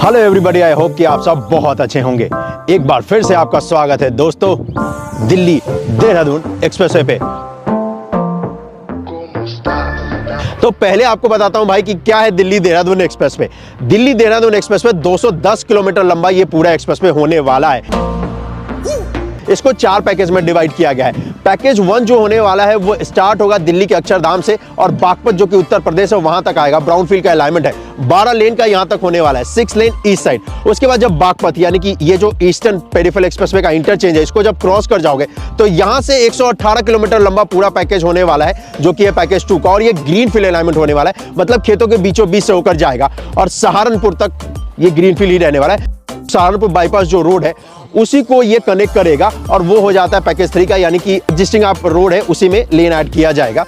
Hello everybody, I hope कि आप सब बहुत अच्छे होंगे। एक बार फिर से आपका स्वागत है दोस्तों दिल्ली देहरादून एक्सप्रेसवे पे। तो पहले आपको बताता हूं भाई कि क्या है Delhi Dehradun expressway. Delhi Dehradun expressway 210 kilometre लंबा ये पूरा एक्सप्रेसवे होने वाला है। इसको 4 पैकेज में डिवाइड किया गया है। पैकेज 1 जो होने वाला है वो स्टार्ट होगा दिल्ली के अक्षरधाम से और बागपत जो कि उत्तर प्रदेश है वहां तक आएगा। ब्राउनफील्ड का अलाइनमेंट है, 12 लेन का यहां तक होने वाला है, 6 लेन ईस्ट साइड। उसके बाद जब बागपत यानी कि ये जो ईस्टर्न पेरिफेरल एक्सप्रेसवे का इंटरचेंज है, इसको जब क्रॉस कर जाओगे तो यहां से 118 किलोमीटर लंबा पूरा पैकेज होने वाला है जो कि है पैकेज 2 का। और ये ग्रीनफील्ड अलाइनमेंट होने वाला है, मतलब खेतों के बीचों बीच से होकर जाएगा और सहारनपुर तक ये ग्रीनफील्ड ही रहने वाला है। सहारनपुर बाईपास जो रोड है उसी को ये कनेक्ट करेगा और वो हो जाता है पैकेज 3 का, यानी कि एग्जिस्टिंग आप रोड है उसी में लेन ऐड किया जाएगा।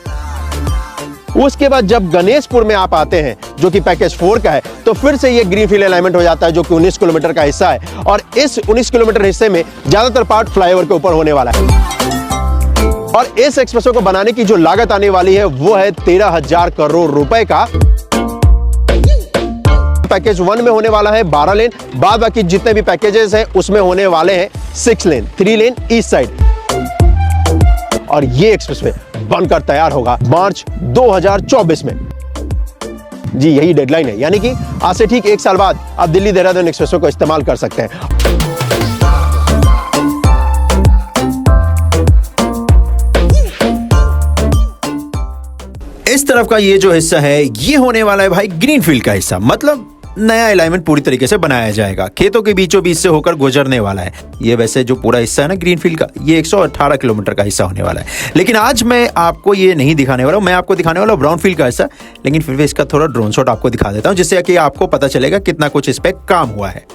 उसके बाद जब गणेशपुर में आप आते हैं जो कि पैकेज 4 का है, तो फिर से ये ग्रीनफील्ड अलाइनमेंट हो जाता है जो कि 19 किलोमीटर का हिस्सा है। और इस 19 किलोमीटर हिस्से में ज्यादातर पार्ट फ्लाईओवर के ऊपर होने वाला है। और इस एक्सप्रेसवे को बनाने की जो लागत आने वाली है वो है 13,000 करोड़ रुपए का। पैकेज 1 में होने वाला है 12 लेन, बाद बाकी जितने भी पैकेजेस हैं उसमें होने वाले हैं 6 लेन, 3 लेन ईस्ट साइड। और ये एक्सप्रेसवे बनकर तैयार होगा मार्च 2024 में। जी यही डेडलाइन है, यानी कि आज से ठीक 1 साल बाद आप दिल्ली देहरादून एक्सप्रेसवे को इस्तेमाल कर सकते हैं। इस तरफ का ये जो हिस्सा है ये होने वाला है भाई ग्रीनफील्ड का हिस्सा, मतलब नया अलाइनमेंट पूरी तरीके से बनाया जाएगा, खेतों के बीचों बीच से होकर गुजरने वाला है। ये वैसे जो पूरा हिस्सा है ना ग्रीनफील्ड का, ये 118 किलोमीटर का हिस्सा होने वाला है। लेकिन आज मैं आपको ये नहीं दिखाने वाला हूं, मैं आपको दिखाने वाला हूं ब्राउनफील्ड का हिस्सा। लेकिन फिर भी इसका थोड़ा ड्रोन शॉट आपको दिखा देता हूं जिससे कि आपको पता चलेगा कितना कुछ इस पे काम हुआ है।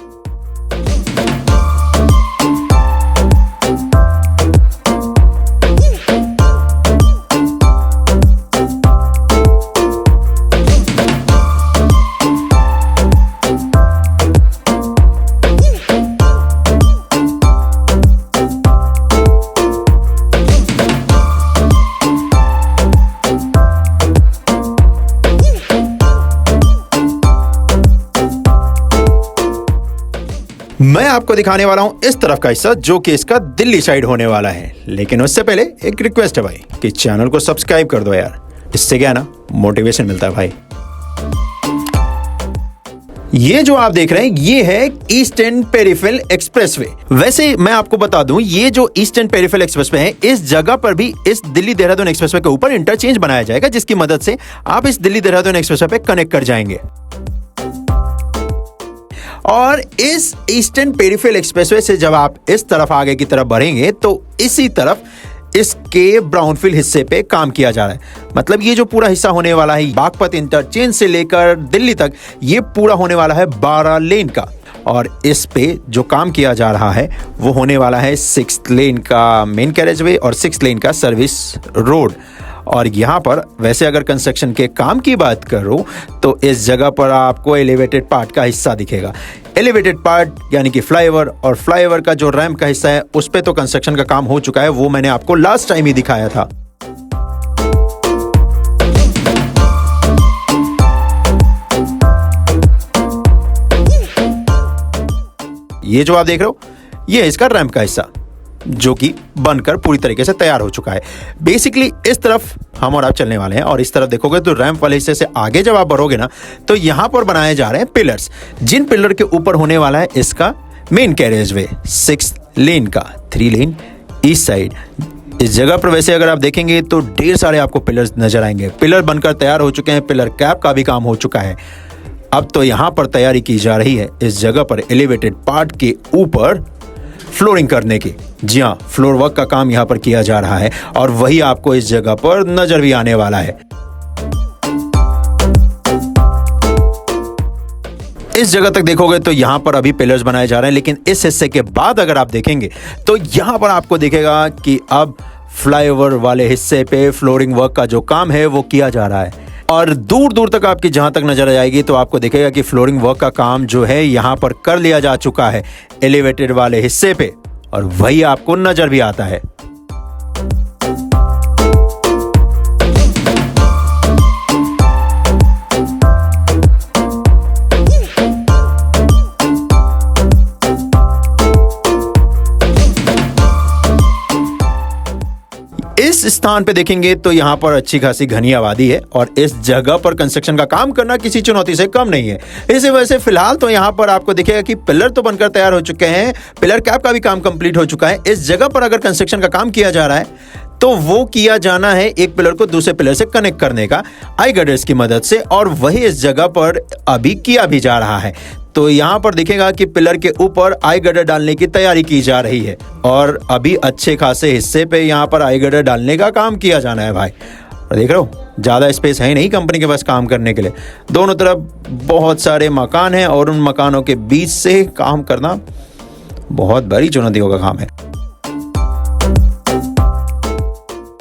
मैं आपको दिखाने वाला हूं इस तरफ का हिस्सा जो कि इसका दिल्ली साइड होने वाला है। लेकिन उससे पहले एक रिक्वेस्ट है भाई कि चैनल को सब्सक्राइब कर दो यार, इससे क्या ना मोटिवेशन मिलता है भाई। ये जो आप देख रहे हैं ये है ईस्टर्न पेरिफेरल एक्सप्रेसवे। वैसे मैं आपको बता दूं ये जो ईस्टर्न पेरिफेरल एक्सप्रेसवे है इस जगह पर भी इस दिल्ली देहरादून एक्सप्रेसवे के ऊपर इंटरचेंज बनाया जाएगा जिसकी मदद से आप इस दिल्ली देहरादून एक्सप्रेसवे पे कनेक्ट कर जाएंगे। और इस ईस्टर्न पेरिफेरल एक्सप्रेसवे से जब आप इस तरफ आगे की तरफ बढ़ेंगे तो इसी तरफ इसके ब्राउनफील्ड हिस्से पे काम किया जा रहा है। मतलब ये जो पूरा हिस्सा होने वाला है बागपत इंटरचेंज से लेकर दिल्ली तक, ये पूरा होने वाला है 12 लेन का। और इस पे जो काम किया जा रहा है वो होने वाला है 6 लेन का मेन कैरेजवे और 6 लेन का सर्विस रोड। और यहाँ पर वैसे अगर कंस्ट्रक्शन के काम की बात करूं तो इस जगह पर आपको एलिवेटेड पार्ट का हिस्सा दिखेगा। एलिवेटेड पार्ट यानी कि फ्लाईओवर, और फ्लाईओवर का जो रैंप का हिस्सा है उस पे तो कंस्ट्रक्शन का काम हो चुका है, वो मैंने आपको लास्ट टाइम ही दिखाया था। ये जो आप देख रहे हो ये इसका रैंप का हिस्सा जो कि बनकर पूरी तरीके से तैयार हो चुका है। बेसिकली इस तरफ हम और आप चलने वाले हैं और इस तरफ देखोगे तो रैंप वाले हिस्से से आगे जब आप बढ़ोगे ना तो यहां पर बनाए जा रहे हैं पिलर्स, जिन पिलर के ऊपर होने वाला है इसका मेन कैरियरवे 6 लेन का, 3 लेन ईस्ट साइड। इस जगह पर वैसे अगर आप देखेंगे तो ढेर सारे आपको पिलर्स नजर आएंगे। पिलर बनकर तैयार हो चुके हैं, पिलर कैप का भी काम हो चुका है। अब तो यहां पर तैयारी की जा रही है इस जगह पर एलिवेटेड पार्ट के ऊपर फ्लोरिंग करने की। जी हाँ, फ्लोर वर्क का काम यहां पर किया जा रहा है और वही आपको इस जगह पर नजर भी आने वाला है। इस जगह तक देखोगे तो यहां पर अभी पिलर्स बनाए जा रहे हैं, लेकिन इस हिस्से के बाद अगर आप देखेंगे तो यहां पर आपको दिखेगा कि अब फ्लाईओवर वाले हिस्से पे फ्लोरिंग वर्क का जो काम है वो किया जा रहा है। और दूर दूर तक आपकी जहां तक नजर आएगी तो आपको दिखेगा कि फ्लोरिंग वर्क का काम जो है यहां पर कर लिया जा चुका है एलिवेटेड वाले हिस्से पे, और वही आपको नजर भी आता है। इस स्थान पे देखेंगे तो यहाँ पर अच्छी खासी घनी आबादी है और इस जगह पर कंस्ट्रक्शन का काम करना किसी चुनौती से कम नहीं है। इसी वजह से फिलहाल तो यहाँ पर आपको दिखेगा कि पिलर तो बनकर तैयार हो चुके हैं, पिलर कैप का भी काम कंप्लीट हो चुका है। इस जगह पर अगर कंस्ट्रक्शन का काम किया जा रहा है तो वो किया जाना है एक पिलर को दूसरे पिलर से कनेक्ट करने का आई गर्डर्स की मदद से, और वही इस जगह पर अभी किया भी जा रहा है। तो यहाँ पर दिखेगा कि पिलर के ऊपर आई गर्डर डालने की तैयारी की जा रही है और अभी अच्छे खासे हिस्से पे यहाँ पर आई गर्डर डालने का काम किया जाना है भाई। और देख रहे हो ज़्यादा स्पेस है नहीं कंपनी के पास काम करने के लिए, दोनों तरफ बहुत सारे मकान हैं और उन मकानों के बीच से काम करना बहुत बड़ी चुनौतियों का काम है।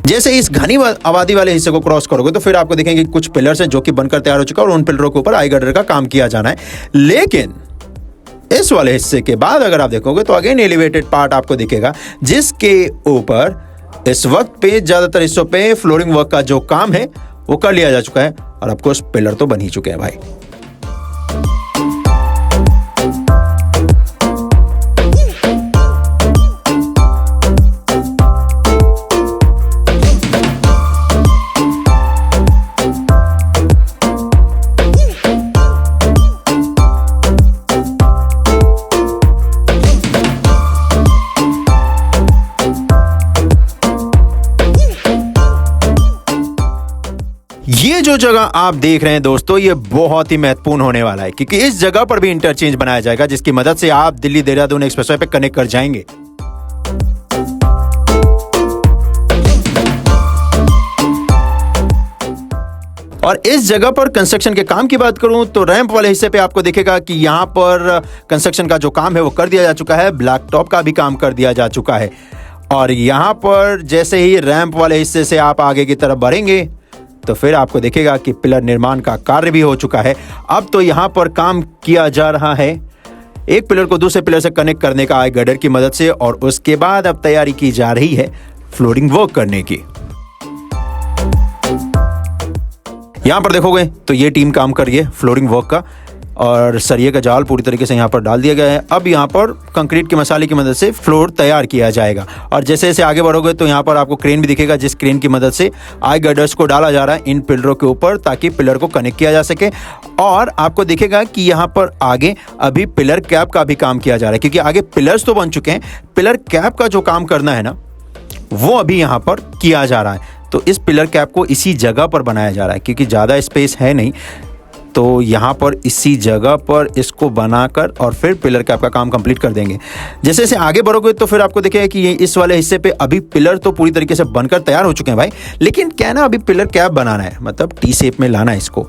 जैसे इस घनी आबादी वाले हिस्से को क्रॉस करोगे तो फिर आपको देखेंगे कुछ पिलर्स हैं जो कि बनकर तैयार हो चुका है और उन पिलरों के ऊपर आई गर्डर का काम किया जाना है। लेकिन इस वाले हिस्से के बाद अगर आप देखोगे तो अगेन एलिवेटेड पार्ट आपको दिखेगा, जिसके ऊपर इस वक्त पे ज्यादातर हिस्सों पे फ्लोरिंग वर्क का जो काम है वो कर लिया जा चुका है और ऑफकोर्स पिलर तो बन ही चुके हैं भाई। ये जो जगह आप देख रहे हैं दोस्तों, ये बहुत ही महत्वपूर्ण होने वाला है क्योंकि इस जगह पर भी इंटरचेंज बनाया जाएगा जिसकी मदद से आप दिल्ली देहरादून एक्सप्रेसवे पे कनेक्ट कर जाएंगे। और इस जगह पर कंस्ट्रक्शन के काम की बात करूं तो रैंप वाले हिस्से पे आपको दिखेगा कि यहां पर कंस्ट्रक्शन का जो काम है वो कर दिया जा चुका है, ब्लैक टॉप का भी काम कर दिया जा चुका है। और यहां पर जैसे ही रैंप वाले हिस्से से आप आगे की तरफ बढ़ेंगे तो फिर आपको दिखेगा कि पिलर निर्माण का कार्य भी हो चुका है। अब तो यहां पर काम किया जा रहा है एक पिलर को दूसरे पिलर से कनेक्ट करने का आई गर्डर की मदद से, और उसके बाद अब तैयारी की जा रही है फ्लोरिंग वर्क करने की। यहां पर देखोगे तो ये टीम काम कर रही है फ्लोरिंग वर्क का और सरिये का जाल पूरी तरीके से यहाँ पर डाल दिया गया है। अब यहाँ पर कंक्रीट के मसाले की मदद से फ्लोर तैयार किया जाएगा और जैसे जैसे आगे बढ़ोगे तो यहाँ पर आपको क्रेन भी दिखेगा, जिस क्रेन की मदद से आई गर्डर्स को डाला जा रहा है इन पिलरों के ऊपर ताकि पिलर को कनेक्ट किया जा सके। और आपको दिखेगा कि यहाँ पर आगे अभी पिलर कैप का भी काम किया जा रहा है क्योंकि आगे पिलर्स तो बन चुके हैं, पिलर कैप का जो काम करना है ना वो अभी यहाँ पर किया जा रहा है। तो इस पिलर कैप को इसी जगह पर बनाया जा रहा है क्योंकि ज़्यादा स्पेस है नहीं, तो यहाँ पर इसी जगह पर इसको बनाकर और फिर पिलर कैप का काम कंप्लीट कर देंगे। जैसे जैसे आगे बढ़ोगे तो फिर आपको दिखेगा कि ये इस वाले हिस्से पे अभी पिलर तो पूरी तरीके से बनकर तैयार हो चुके हैं भाई, लेकिन क्या ना अभी पिलर कैप बनाना है, मतलब टी शेप में लाना है इसको।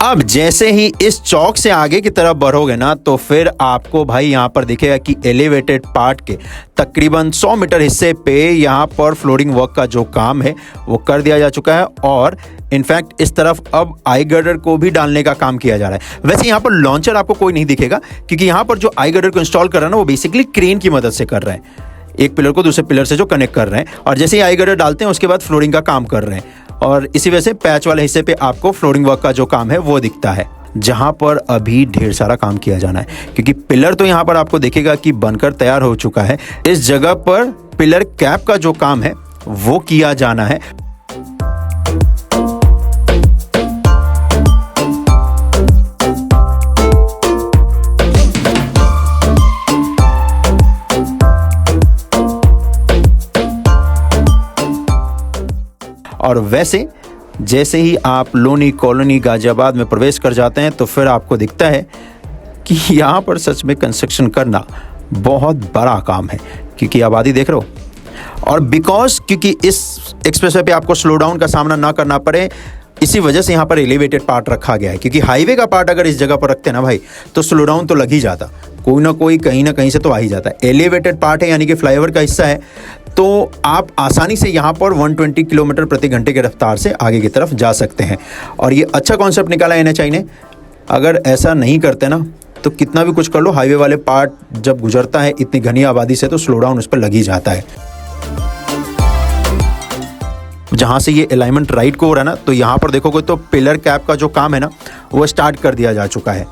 अब जैसे ही इस चौक से आगे की तरफ बढ़ोगे ना तो फिर आपको भाई यहाँ पर दिखेगा कि एलिवेटेड पार्ट के तकरीबन 100 मीटर हिस्से पे यहाँ पर फ्लोरिंग वर्क का जो काम है वो कर दिया जा चुका है और इनफैक्ट इस तरफ अब आई गर्डर को भी डालने का काम किया जा रहा है। वैसे यहाँ पर लॉन्चर आपको कोई नहीं दिखेगा क्योंकि यहाँ पर जो आई गर्डर को इंस्टॉल कर रहा है ना वो बेसिकली क्रेन की मदद से कर रहे हैं, एक पिलर को दूसरे पिलर से जो कनेक्ट कर रहे हैं और जैसे ही आई गर्डर डालते हैं उसके बाद फ्लोरिंग का काम कर रहे हैं। और इसी वजह से पैच वाले हिस्से पे आपको फ्लोरिंग वर्क का जो काम है वो दिखता है, जहां पर अभी ढेर सारा काम किया जाना है क्योंकि पिलर तो यहां पर आपको दिखेगा कि बनकर तैयार हो चुका है। इस जगह पर पिलर कैप का जो काम है वो किया जाना है। और वैसे जैसे ही आप लोनी कॉलोनी गाजियाबाद में प्रवेश कर जाते हैं तो फिर आपको दिखता है कि यहाँ पर सच में कंस्ट्रक्शन करना बहुत बड़ा काम है क्योंकि आबादी देख रहे हो और क्योंकि इस एक्सप्रेसवे पे आपको स्लो डाउन का सामना ना करना पड़े, इसी वजह से यहाँ पर एलिवेटेड पार्ट रखा गया है क्योंकि हाईवे का पार्ट अगर इस जगह पर रखते ना भाई तो स्लो डाउन तो लग ही जाता, कोई ना कोई कहीं ना कहीं से तो आ ही जाता है। एलिवेटेड पार्ट है यानी कि फ्लाईओवर का हिस्सा है तो आप आसानी से यहाँ पर 120 किलोमीटर प्रति घंटे की रफ्तार से आगे की तरफ जा सकते हैं और ये अच्छा कॉन्सेप्ट निकाला है NHAI ने। अगर ऐसा नहीं करते ना तो कितना भी कुछ कर लो, हाईवे वाले पार्ट जब गुजरता है इतनी घनी आबादी से तो स्लो डाउन उस पर लग ही जाता है। जहाँ से ये अलाइनमेंट राइट को हो रहा है ना, तो यहाँ पर देखोगे तो पिलर कैप का जो काम है ना वो स्टार्ट कर दिया जा चुका है।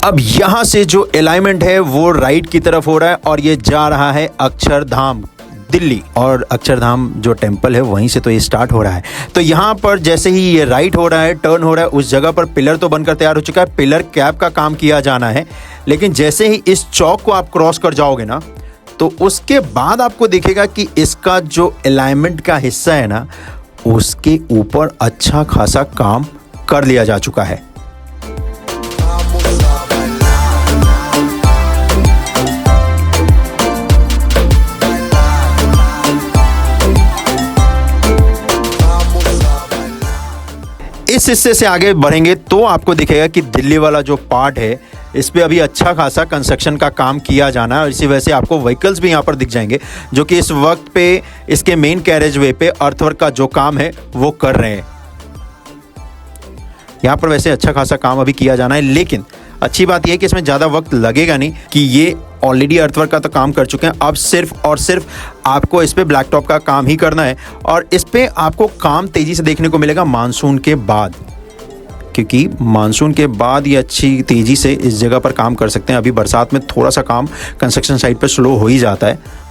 अब यहाँ से जो अलाइनमेंट है वो राइट की तरफ हो रहा है और ये जा रहा है अक्षरधाम दिल्ली, और अक्षरधाम जो टेम्पल है वहीं से तो ये स्टार्ट हो रहा है। तो यहाँ पर जैसे ही ये राइट हो रहा है, टर्न हो रहा है, उस जगह पर पिलर तो बनकर तैयार हो चुका है, पिलर कैप का काम किया जाना है। लेकिन जैसे ही इस चौक को आप क्रॉस कर जाओगे ना, तो उसके बाद आपको दिखेगा कि इसका जो अलाइनमेंट का हिस्सा है ना, उसके ऊपर अच्छा खासा काम कर लिया जा चुका है। इस हिस्से से आगे बढ़ेंगे तो आपको दिखेगा कि दिल्ली वाला जो पार्ट है इस पे अभी अच्छा खासा कंस्ट्रक्शन का काम किया जाना है, और इसी वजह से आपको व्हीकल्स भी यहाँ पर दिख जाएंगे जो कि इस वक्त पे इसके मेन कैरेज वे पे अर्थवर्क का जो काम है वो कर रहे हैं। यहाँ पर वैसे अच्छा खासा काम अभी किया जाना है, लेकिन अच्छी बात यह है कि इसमें ज़्यादा वक्त लगेगा नहीं, कि ये ऑलरेडी अर्थवर्क का तो काम कर चुके हैं। अब सिर्फ और सिर्फ आपको इस पे ब्लैक टॉप का काम ही करना है, और इस पे आपको काम तेज़ी से देखने को मिलेगा मानसून के बाद, क्योंकि मानसून के बाद ये अच्छी तेज़ी से इस जगह पर काम कर सकते हैं। अभी बरसात में थोड़ा सा काम कंस्ट्रक्शन साइट पर स्लो हो ही जाता है।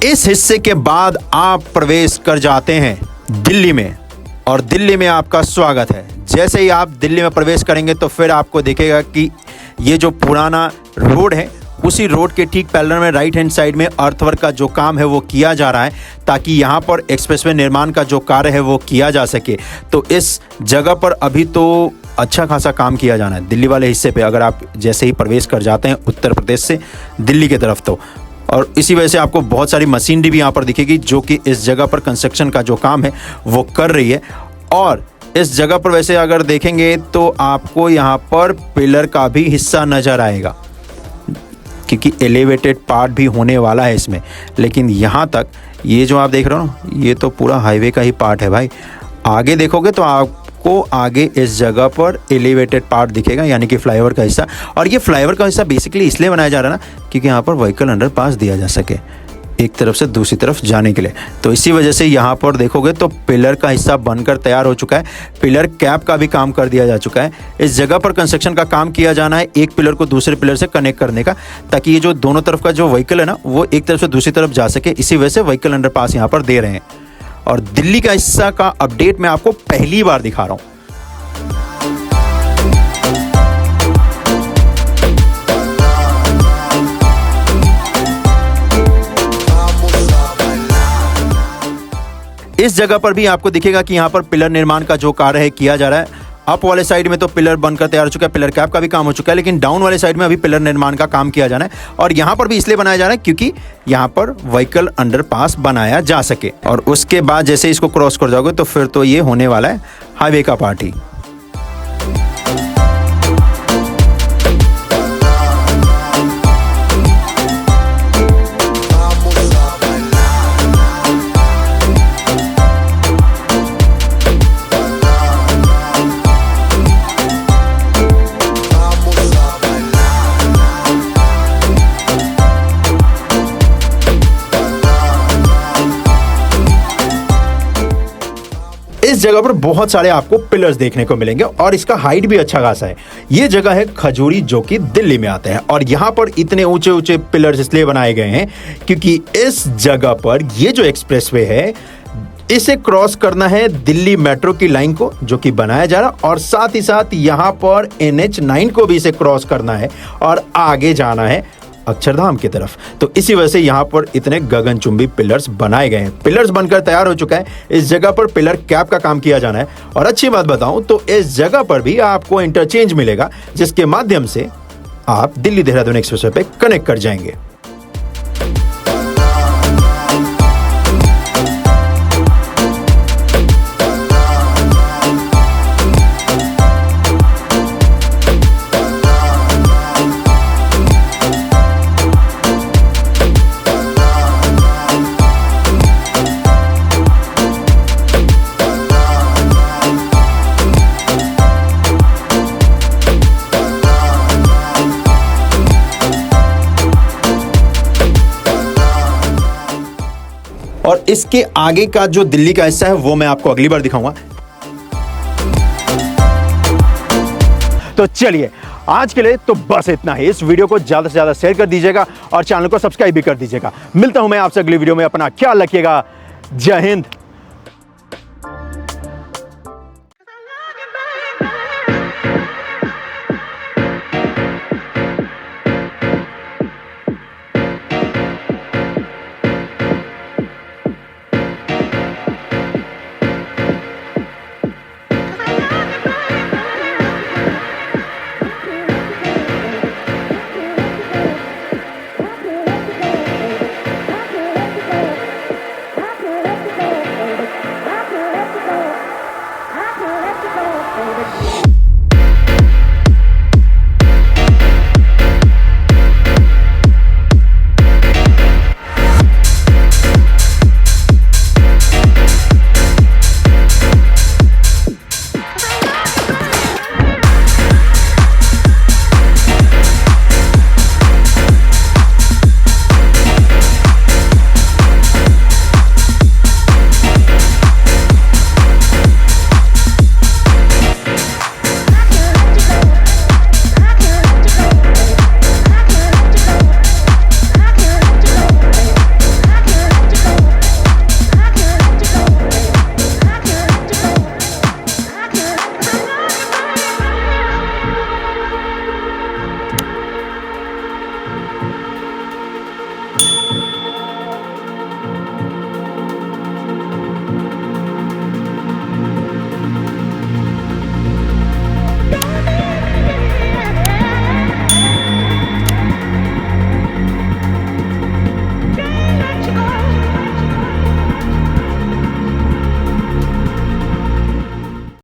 इस हिस्से के बाद आप प्रवेश कर जाते हैं दिल्ली में, और दिल्ली में आपका स्वागत है। जैसे ही आप दिल्ली में प्रवेश करेंगे तो फिर आपको दिखेगा कि ये जो पुराना रोड है उसी रोड के ठीक पैरेलल में राइट हैंड साइड में अर्थवर्क का जो काम है वो किया जा रहा है, ताकि यहाँ पर एक्सप्रेसवे निर्माण का जो कार्य है वो किया जा सके। तो इस जगह पर अभी तो अच्छा खासा काम किया जाना है दिल्ली वाले हिस्से पे, अगर आप जैसे ही प्रवेश कर जाते हैं उत्तर प्रदेश से दिल्ली की तरफ तो। और इसी वजह से आपको बहुत सारी मशीनरी भी यहाँ पर दिखेगी जो कि इस जगह पर कंस्ट्रक्शन का जो काम है वो कर रही है। और इस जगह पर वैसे अगर देखेंगे तो आपको यहाँ पर पिलर का भी हिस्सा नज़र आएगा, क्योंकि एलिवेटेड पार्ट भी होने वाला है इसमें। लेकिन यहाँ तक ये जो आप देख रहे हो ये तो पूरा हाईवे का ही पार्ट है भाई। आगे देखोगे तो आपको आगे इस जगह पर एलिवेटेड पार्ट दिखेगा, यानी कि फ्लाईओवर का हिस्सा। और ये फ्लाईओवर का हिस्सा बेसिकली इसलिए बनाया जा रहा है ना, क्योंकि यहाँ पर व्हीकल अंडरपास दिया जा सके एक तरफ से दूसरी तरफ जाने के लिए। तो इसी वजह से यहाँ पर देखोगे तो पिलर का हिस्सा बनकर तैयार हो चुका है, पिलर कैप का भी काम कर दिया जा चुका है। इस जगह पर कंस्ट्रक्शन का काम किया जाना है एक पिलर को दूसरे पिलर से कनेक्ट करने का, ताकि ये जो दोनों तरफ का जो व्हीकल है ना वो एक तरफ से दूसरी तरफ जा सके। इसी वजह से व्हीकल अंडरपास यहाँ पर दे रहे हैं। और दिल्ली का हिस्सा का अपडेट मैं आपको पहली बार दिखा रहा हूँ। इस जगह पर भी आपको दिखेगा कि यहाँ पर पिलर निर्माण का जो कार्य है किया जा रहा है। अप वाले साइड में तो पिलर बनकर तैयार हो चुका है, पिलर कैप का भी काम हो चुका है, लेकिन डाउन वाले साइड में अभी पिलर निर्माण का काम किया जाना है। और यहाँ पर भी इसलिए बनाया जा रहा है क्योंकि यहाँ पर व्हीकल अंडरपास बनाया जा सके। और उसके बाद जैसे इसको क्रॉस कर जाओगे तो फिर तो ये होने वाला है हाईवे का पार्ट ही। इस जगह पर बहुत सारे आपको पिलर्स देखने को मिलेंगे और इसका हाइट भी अच्छा खासा है। ये जगह है खजूरी जो कि दिल्ली में आता है, और यहाँ पर इतने ऊंचे ऊंचे पिलर्स इसलिए बनाए गए हैं क्योंकि इस जगह पर ये जो एक्सप्रेसवे है इसे क्रॉस करना है दिल्ली मेट्रो की लाइन को जो कि बनाया जा रहा, और साथ ही साथ यहाँ पर NH9 को भी इसे क्रॉस करना है और आगे जाना है अक्षरधाम की तरफ। तो इसी वजह से यहाँ पर इतने गगनचुंबी पिलर्स बनाए गए हैं। पिलर्स बनकर तैयार हो चुका है। इस जगह पर पिलर कैप का काम किया जाना है। और अच्छी बात बताऊं तो इस जगह पर भी आपको इंटरचेंज मिलेगा, जिसके माध्यम से आप दिल्ली देहरादून एक्सप्रेसवे पे कनेक्ट कर जाएंगे। और इसके आगे का जो दिल्ली का हिस्सा है वो मैं आपको अगली बार दिखाऊंगा। तो चलिए आज के लिए तो बस इतना ही। इस वीडियो को ज्यादा से ज्यादा शेयर कर दीजिएगा और चैनल को सब्सक्राइब भी कर दीजिएगा। मिलता हूं मैं आपसे अगली वीडियो में। अपना ख्याल रखिएगा। जय हिंद,